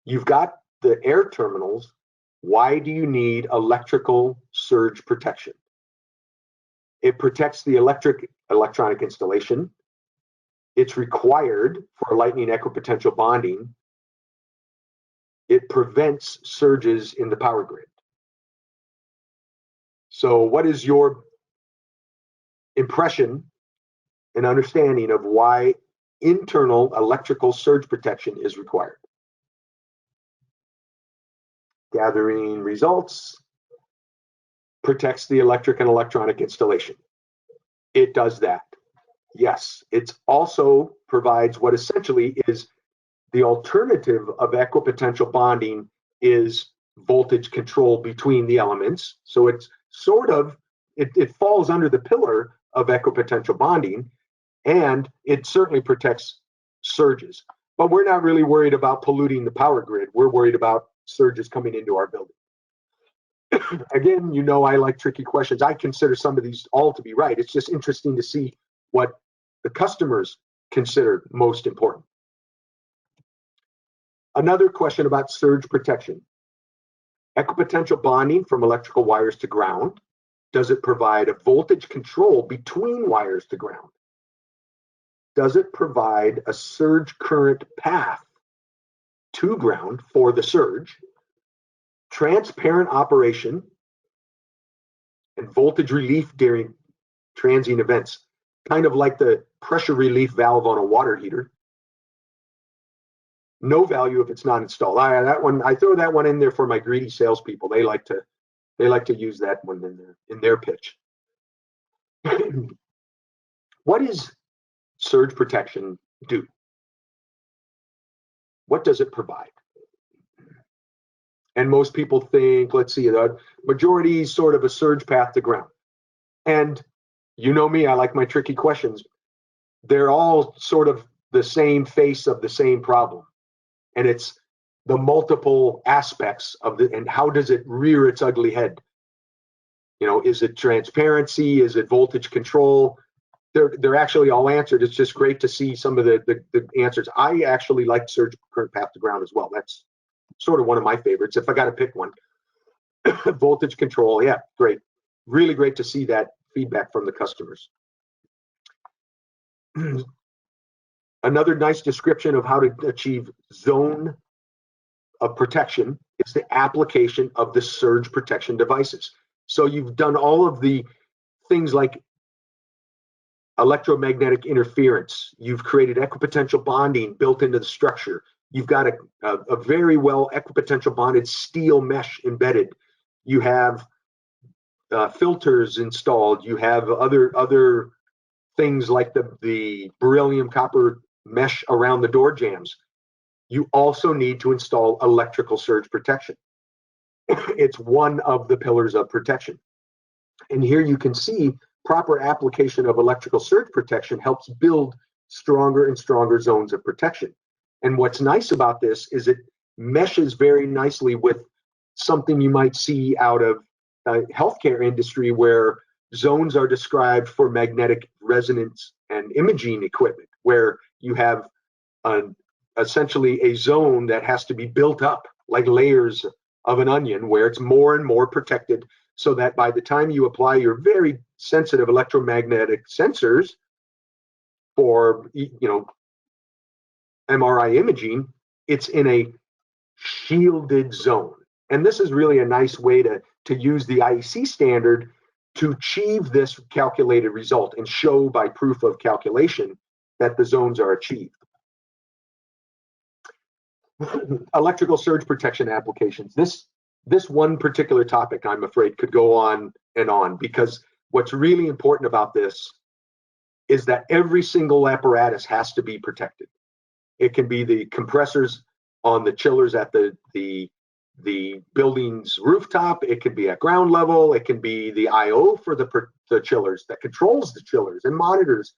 [SPEAKER 1] You've got the air terminals. Why do you need electrical surge protection? It protects the electronic installation. It's required for lightning equipotential bonding. It prevents surges in the power grid. So what is your impression and understanding of why internal electrical surge protection is required? Gathering results protects the electric and electronic installation. It does that. Yes, it also provides what essentially is the alternative of equipotential bonding is voltage control between the elements. So it's sort of, it falls under the pillar of equipotential bonding, and it certainly protects surges. But we're not really worried about polluting the power grid. We're worried about surges coming into our building. Again, you know I like tricky questions. I consider some of these all to be right. It's just interesting to see what the customers consider most important. Another question about surge protection. Equipotential bonding from electrical wires to ground. Does it provide a voltage control between wires to ground? Does it provide a surge current path to ground for the surge? Transparent operation and voltage relief during transient events, kind of like the pressure relief valve on a water heater. No value if it's not installed. I throw that one in there for my greedy salespeople. They like to use that one in their pitch. What does surge protection do? What does it provide? And most people think, let's see, the majority is sort of a surge path to ground. And you know me, I like my tricky questions. They're all sort of the same face of the same problem. And it's the multiple aspects of and how does it rear its ugly head? You know, is it transparency? Is it voltage control? They're actually all answered. It's just great to see some of the answers. I actually like surge current path to ground as well. That's sort of one of my favorites. If I got to pick one, voltage control, yeah, great. Really great to see that feedback from the customers. Another nice description of how to achieve zone of protection is the application of the surge protection devices. So you've done all of the things like electromagnetic interference. You've created equipotential bonding built into the structure. You've got a very well equipotential bonded steel mesh embedded. You have filters installed. You have other things like the beryllium copper mesh around the door jambs. You also need to install electrical surge protection. It's one of the pillars of protection. And here you can see proper application of electrical surge protection helps build stronger and stronger zones of protection. And what's nice about this is it meshes very nicely with something you might see out of the healthcare industry, where zones are described for magnetic resonance and imaging equipment, where you have essentially a zone that has to be built up like layers of an onion, where it's more and more protected, so that by the time you apply your very sensitive electromagnetic sensors for, MRI imaging, it's in a shielded zone. And this is really a nice way to use the IEC standard to achieve this calculated result and show by proof of calculation that the zones are achieved. Electrical surge protection applications. This one particular topic, I'm afraid, could go on and on, because what's really important about this is that every single apparatus has to be protected. It can be the compressors on the chillers at the building's rooftop. It can be at ground level. It can be the I/O for the chillers that controls the chillers and monitors.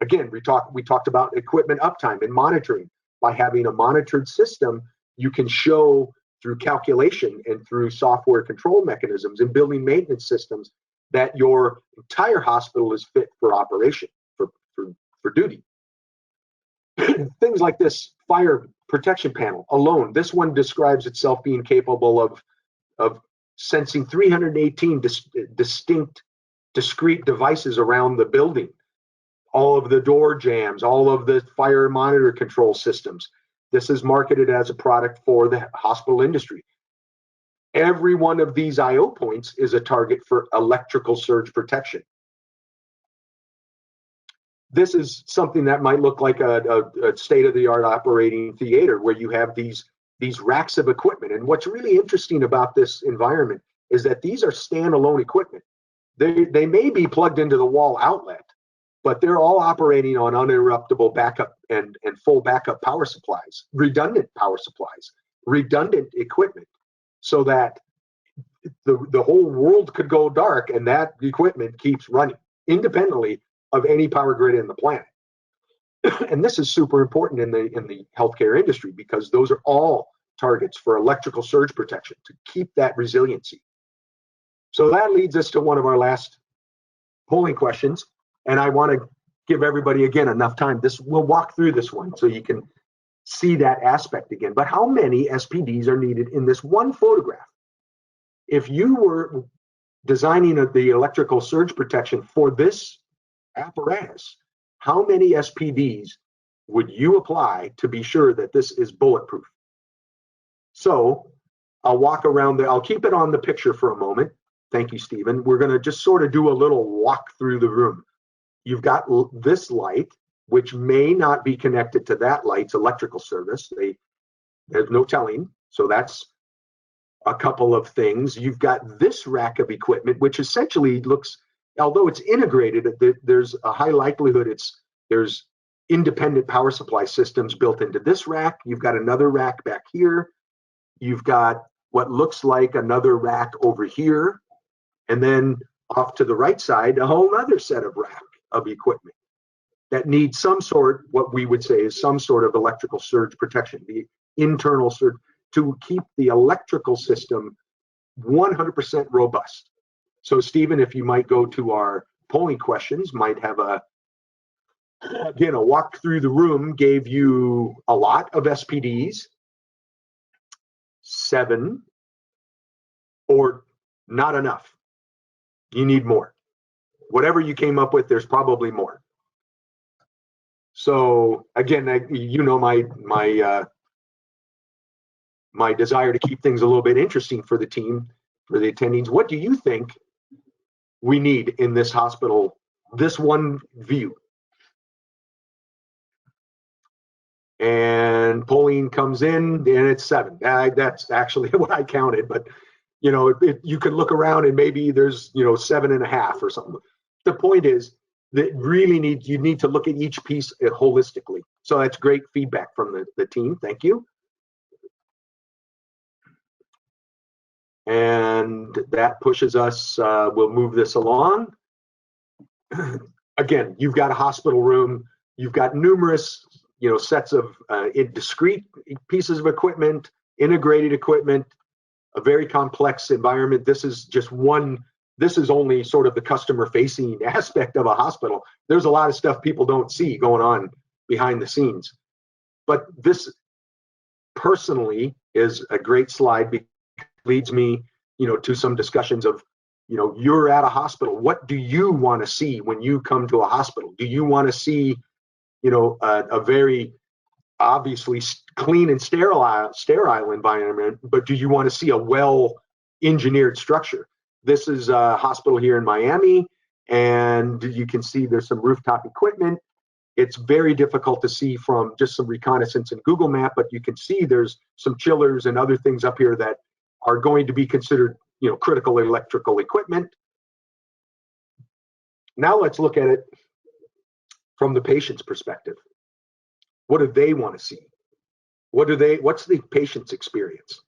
[SPEAKER 1] Again, we talked about equipment uptime and monitoring. By having a monitored system, you can show through calculation and through software control mechanisms and building maintenance systems that your entire hospital is fit for operation, for duty. Things like this fire protection panel alone, this one describes itself being capable of sensing 318 discrete devices around the building, all of the door jams, all of the fire monitor control systems. This is marketed as a product for the hospital industry. Every one of these I/O points is a target for electrical surge protection. This is something that might look like a state-of-the-art operating theater where you have these racks of equipment. And what's really interesting about this environment is that these are standalone equipment. They may be plugged into the wall outlet, but they're all operating on uninterruptible backup and full backup power supplies, redundant power supplies, redundant equipment, so that the whole world could go dark and that equipment keeps running independently of any power grid in the planet. And this is super important in the healthcare industry because those are all targets for electrical surge protection to keep that resiliency. So that leads us to one of our last polling questions. And I want to give everybody, again, enough time. We'll walk through this one so you can see that aspect again. But how many SPDs are needed in this one photograph? If you were designing the electrical surge protection for this apparatus, how many SPDs would you apply to be sure that this is bulletproof? So I'll walk around I'll keep it on the picture for a moment. Thank you, Stephen. We're going to just sort of do a little walk through the room. You've got this light, which may not be connected to that light's electrical service. There's no telling. So that's a couple of things. You've got this rack of equipment, which essentially looks, although it's integrated, there's a high likelihood there's independent power supply systems built into this rack. You've got another rack back here. You've got what looks like another rack over here. And then off to the right side, a whole other set of rack of equipment that needs some sort, what we would say is some sort of electrical surge protection, the internal surge, to keep the electrical system 100% robust. So Stephen, if you might go to our polling questions, might have again, a walk through the room gave you a lot of SPDs, 7, or not enough. You need more. Whatever you came up with, there's probably more. So again, you know my desire to keep things a little bit interesting for the team, for the attendees. What do you think we need in this hospital, this one view? And polling comes in and it's 7. That's actually what I counted, but you know, you could look around and maybe there's 7.5 or something. The point is that you need to look at each piece holistically. So that's great feedback from the team. Thank you. And that pushes us, we'll move this along. Again, you've got a hospital room, you've got numerous sets of discrete pieces of equipment, integrated equipment, a very complex environment. This is just one, this is only sort of the customer facing aspect of a hospital. There's a lot of stuff people don't see going on behind the scenes. But this personally is a great slide because it leads me to some discussions of, you're at a hospital. What do you want to see when you come to a hospital? Do you want to see a very obviously clean and sterile environment, but do you want to see a well-engineered structure? This is a hospital here in Miami, and you can see there's some rooftop equipment. It's very difficult to see from just some reconnaissance in Google Map, but you can see there's some chillers and other things up here that are going to be considered critical electrical equipment. Now let's look at it from the patient's perspective. What do they want to see? What's the patient's experience?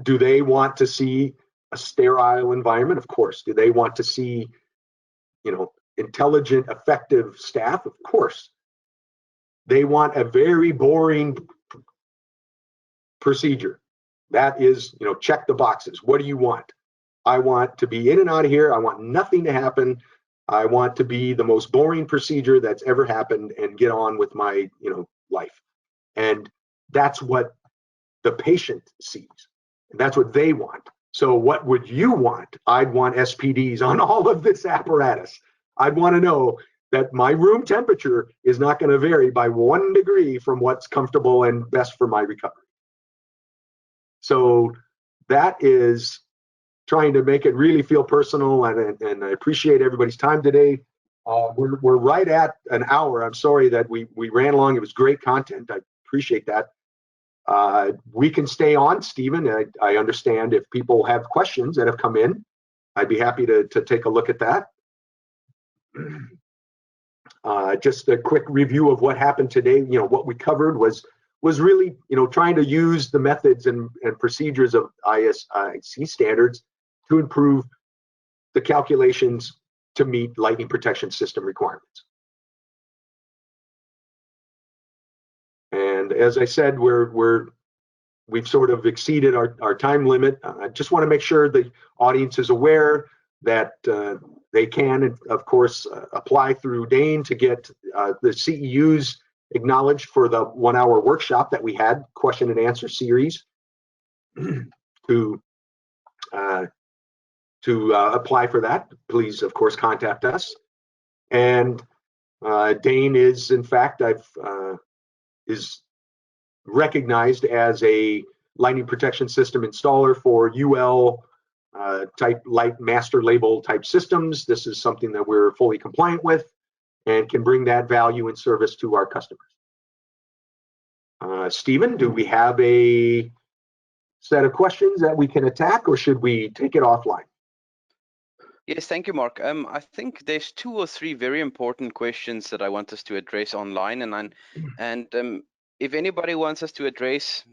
[SPEAKER 1] Do they want to see a sterile environment? Of course. Do they want to see, intelligent, effective staff? Of course. They want a very boring procedure. That is, check the boxes. What do you want? I want to be in and out of here. I want nothing to happen. I want to be the most boring procedure that's ever happened and get on with my, life. And that's what the patient sees. And that's what they want. So what would you want? I'd want SPDs on all of this apparatus. I'd want to know that my room temperature is not going to vary by 1 degree from what's comfortable and best for my recovery. So that is trying to make it really feel personal, and I appreciate everybody's time today. We're right at an hour. I'm sorry that we ran long. It was great content. I appreciate that. We can stay on, Stephen. I understand if people have questions that have come in, I'd be happy to take a look at that. Just a quick review of what happened today. What we covered was really, trying to use the methods and procedures of ISIC standards to improve the calculations to meet lightning protection system requirements. And as I said, we've sort of exceeded our time limit. I just want to make sure the audience is aware that they can, of course, apply through DEHN to get the CEUs acknowledged for the 1-hour workshop that we had, question and answer series, to apply for that. Please, of course, contact us. And DEHN is, in fact, is recognized as a lightning protection system installer for UL type light master label type systems. This is something that we're fully compliant with and can bring that value and service to our customers. Stephen, do we have a set of questions that we can attack, or should we take it offline?
[SPEAKER 2] Yes, thank you, Mark. I think there's 2 or 3 very important questions that I want us to address online, and if anybody wants us to address,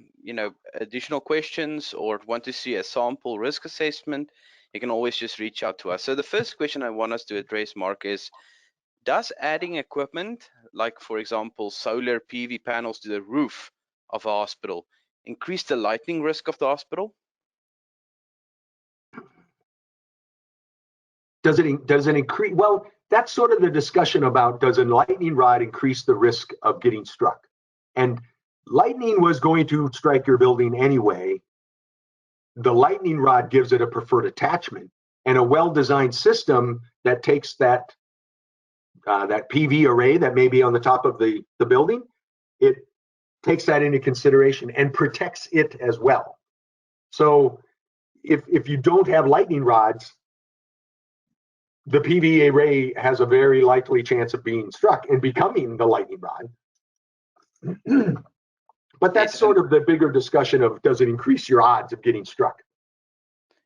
[SPEAKER 2] additional questions or want to see a sample risk assessment, you can always just reach out to us. So the first question I want us to address, Mark, is: does adding equipment, like for example solar PV panels to the roof of a hospital, increase the lightning risk of the hospital?
[SPEAKER 1] Does it increase? Well, that's sort of the discussion about, does a lightning rod increase the risk of getting struck? And lightning was going to strike your building anyway. The lightning rod gives it a preferred attachment, and a well-designed system that takes that PV array that may be on the top of the building, it takes that into consideration and protects it as well. So if you don't have lightning rods, the PV array has a very likely chance of being struck and becoming the lightning rod. But that's sort of the bigger discussion of, does it increase your odds of getting struck?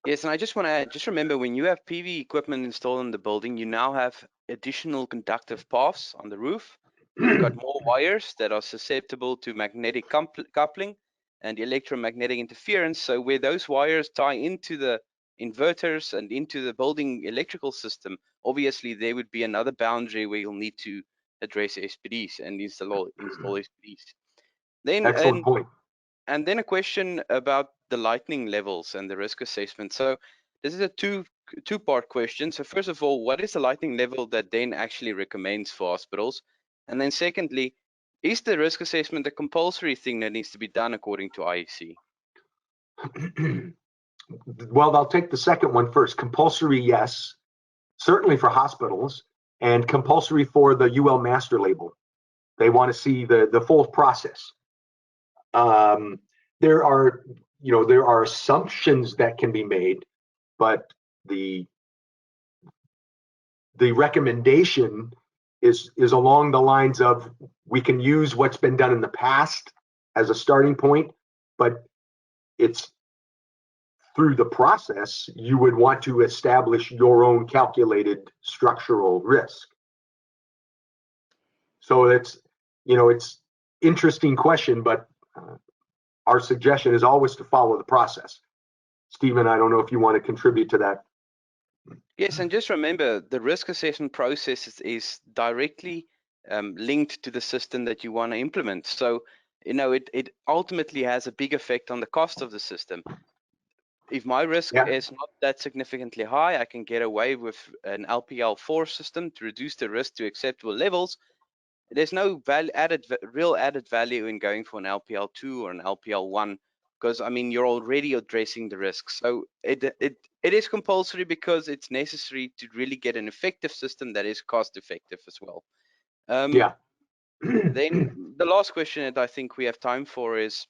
[SPEAKER 2] Yes, and I just want to add, just remember, when you have PV equipment installed in the building, you now have additional conductive paths on the roof. You've got more wires that are susceptible to magnetic coupling and electromagnetic interference. So where those wires tie into the inverters and into the building electrical system, obviously there would be another boundary where you'll need to address SPDs and install SPDs. Then,
[SPEAKER 1] excellent point.
[SPEAKER 2] And then a question about the lightning levels and the risk assessment. So this is a two-part question. So first of all, what is the lightning level that DEHN actually recommends for hospitals? And then secondly, is the risk assessment a compulsory thing that needs to be done according to IEC?
[SPEAKER 1] Well, I'll take the second one first. Compulsory, yes, certainly for hospitals, and compulsory for the UL master label. They want to see the full process. There are assumptions that can be made, but the recommendation is along the lines of, we can use what's been done in the past as a starting point, but it's through the process you would want to establish your own calculated structural risk. So it's interesting question, but our suggestion is always to follow the process. Stephen, I don't know if you want to contribute to that.
[SPEAKER 2] Yes, and just remember, the risk assessment process is directly linked to the system that you want to implement. So, it ultimately has a big effect on the cost of the system. If my risk is not that significantly high, I can get away with an LPL4 system to reduce the risk to acceptable levels. There's no real added value in going for an LPL2 or an LPL1 because I mean you're already addressing the risk. So it is compulsory because it's necessary to really get an effective system that is cost effective as well.
[SPEAKER 1] Yeah.
[SPEAKER 2] Then the last question that I think we have time for is,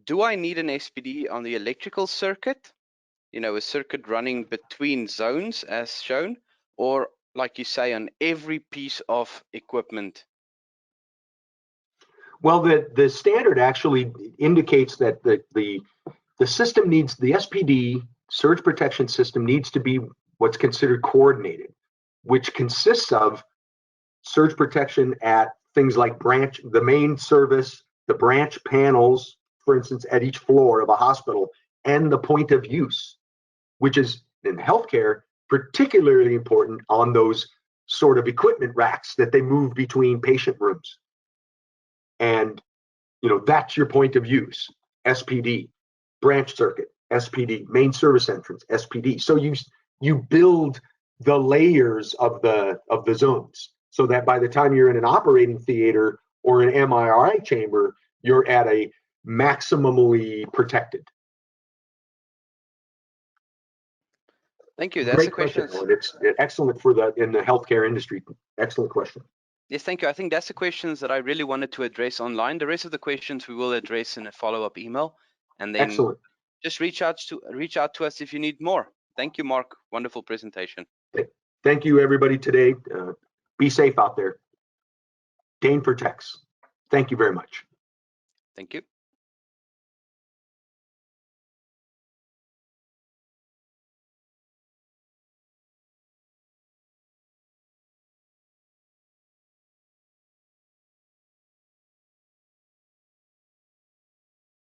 [SPEAKER 2] do I need an SPD on the electrical circuit? You know, a circuit running between zones as shown, or like you say, on every piece of equipment?
[SPEAKER 1] Well, the standard actually indicates that the system needs, the SPD surge protection system needs to be what's considered coordinated, which consists of surge protection at things like the main service, the branch panels, for instance, at each floor of a hospital, and the point of use, which is in healthcare particularly important on those sort of equipment racks that they move between patient rooms. And that's your point of use, SPD, branch circuit, SPD, main service entrance, SPD. So you build the layers of the zones so that by the time you're in an operating theater or an MRI chamber, you're at a maximally protected.
[SPEAKER 2] Thank you. That's
[SPEAKER 1] Great
[SPEAKER 2] the question.
[SPEAKER 1] question, Owen. It's excellent in the healthcare industry. Excellent question.
[SPEAKER 2] Yes, thank you. I think that's the questions that I really wanted to address online. The rest of the questions we will address in a follow-up email, and then
[SPEAKER 1] Excellent.
[SPEAKER 2] just reach out to us if you need more. Thank you, Mark. Wonderful presentation.
[SPEAKER 1] Thank you, everybody, today. Be safe out there. DEHN protects. Thank you very much.
[SPEAKER 2] Thank you.